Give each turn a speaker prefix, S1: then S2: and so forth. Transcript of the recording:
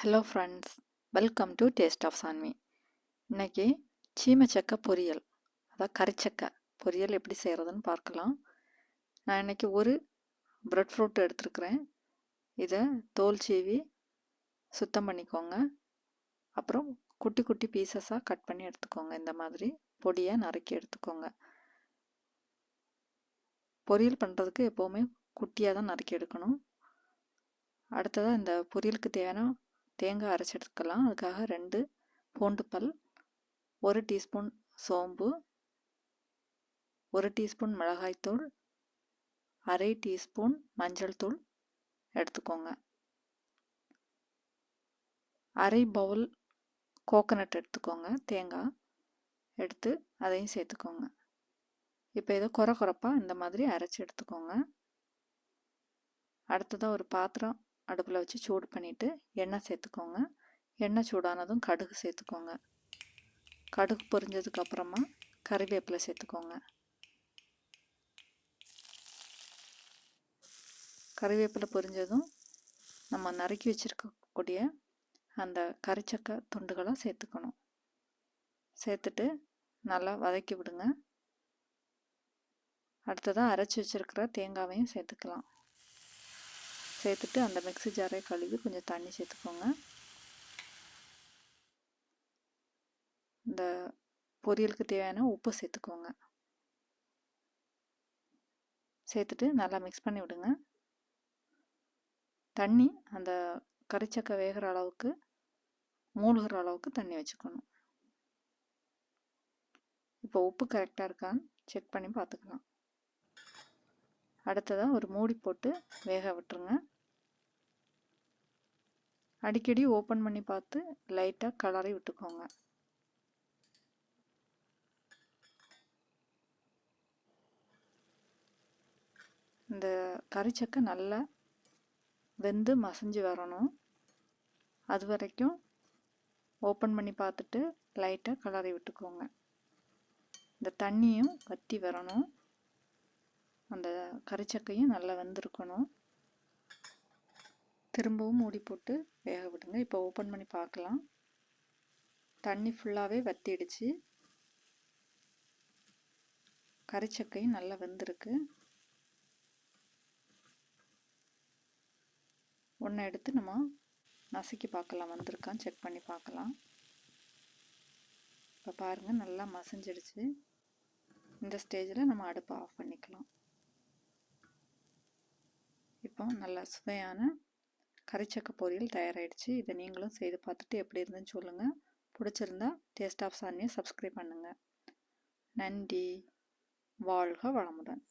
S1: Hello friends, welcome to taste of Sanvi. இன்னைக்கு சீமைச்சக்கை பொரியல், அதாவது கறிச்சக்கை பொரியல் எப்படி செய்கிறதுன்னு பார்க்கலாம். நான் இன்னைக்கு ஒரு பிரெட் ஃப்ரூட் எடுத்துருக்கிறேன். இதை தோல் சீவி சுத்தம் பண்ணிக்கோங்க. அப்புறம் குட்டி குட்டி பீசஸாக கட் பண்ணி எடுத்துக்கோங்க. இந்த மாதிரி பொடியை நறுக்கி எடுத்துக்கோங்க. பொரியல் பண்ணுறதுக்கு எப்போவுமே குட்டியாக தான் நறுக்கி எடுக்கணும். அடுத்ததாக இந்த பொரியலுக்கு தேவையான தேங்காய் அரைச்சி எடுத்துக்கலாம். அதுக்காக 2 பூண்டு பல், 1 டீஸ்பூன் சோம்பு, 1 டீஸ்பூன் மிளகாய்த்தூள், அரை டீஸ்பூன் மஞ்சள் தூள் எடுத்துக்கோங்க. அரை பவுல் கோகனட் எடுத்துக்கோங்க. தேங்காய் எடுத்து அதையும் சேர்த்துக்கோங்க. இப்போ இதை குறப்பாக இந்த மாதிரி அரைச்சி எடுத்துக்கோங்க. அடுத்ததாக ஒரு பாத்திரம் அடுப்பில் வச்சு சூடு பண்ணிவிட்டு எண்ணெய் சேர்த்துக்கோங்க. எண்ணெய் சூடானதும் கடுகு சேர்த்துக்கோங்க. கடுகு பொரிஞ்சதுக்கு அப்புறமா கறிவேப்பிலை சேர்த்துக்கோங்க. கறிவேப்பிலை பொரிஞ்சதும் நம்ம நறுக்கி வச்சுருக்கக்கூடிய அந்த கறிச்சக்கை துண்டுகளை சேர்த்துக்கணும். சேர்த்துட்டு நல்லா வதக்கி விடுங்க. அடுத்ததாக அரைச்சி வச்சுருக்கிற தேங்காவையும் சேர்த்துக்கலாம். சேர்த்துட்டு அந்த மிக்ஸி ஜாரை கழுவி கொஞ்சம் தண்ணி சேர்த்துக்கோங்க. இந்த பொரியலுக்கு தேவையான உப்பு சேர்த்துக்கோங்க. சேர்த்துட்டு நல்லா மிக்ஸ் பண்ணி விடுங்க. தண்ணி அந்த கறிச்சக்கை வேகிற அளவுக்கு, மூழ்கிற அளவுக்கு தண்ணி வச்சுக்கணும். இப்போ உப்பு கரெக்டாக இருக்கான்னு செக் பண்ணி பார்த்துக்கலாம். அடுத்ததாக ஒரு மூடி போட்டு வேக விட்டுருங்க. அடிக்கடி ஓப்பன் பண்ணி பார்த்து லைட்டாக கலரி விட்டுக்கோங்க. இந்த கறிச்சக்கை நல்லா வெந்து மசிஞ்சு வரணும். அது வரைக்கும் ஓப்பன் பண்ணி பார்த்துட்டு லைட்டாக கலரி விட்டுக்கோங்க. இந்த தண்ணியும் வற்றி வரணும். அந்த கறிச்சக்கையும் நல்லா வெந்திருக்கணும். திரும்பவும் மூடி போட்டு வேக விடுங்க. இப்போ ஓப்பன் பண்ணி பார்க்கலாம். தண்ணி ஃபுல்லாகவே வற்றிடுச்சு. கறிச்சக்கையும் நல்லா வெந்திருக்கு. ஒன்றை எடுத்து நம்ம நசுக்கி பார்க்கலாம், வந்திருக்கான்னு செக் பண்ணி பார்க்கலாம். இப்போ பாருங்கள், நல்லா மசிஞ்சிடுச்சு. இந்த ஸ்டேஜில் நம்ம அடுப்பை ஆஃப் பண்ணிக்கலாம். இப்போ நல்லா சுவையான கறிச்சக்கை பொரியல் தயாராகிடுச்சு. இதை நீங்களும் செய்து பார்த்துட்டு எப்படி இருந்துன்னு சொல்லுங்கள். பிடிச்சிருந்தா டேஸ்ட் ஆஃப் சான்வியை சப்ஸ்கிரைப் பண்ணுங்கள். நன்றி. வாழ்க வளமுடன்.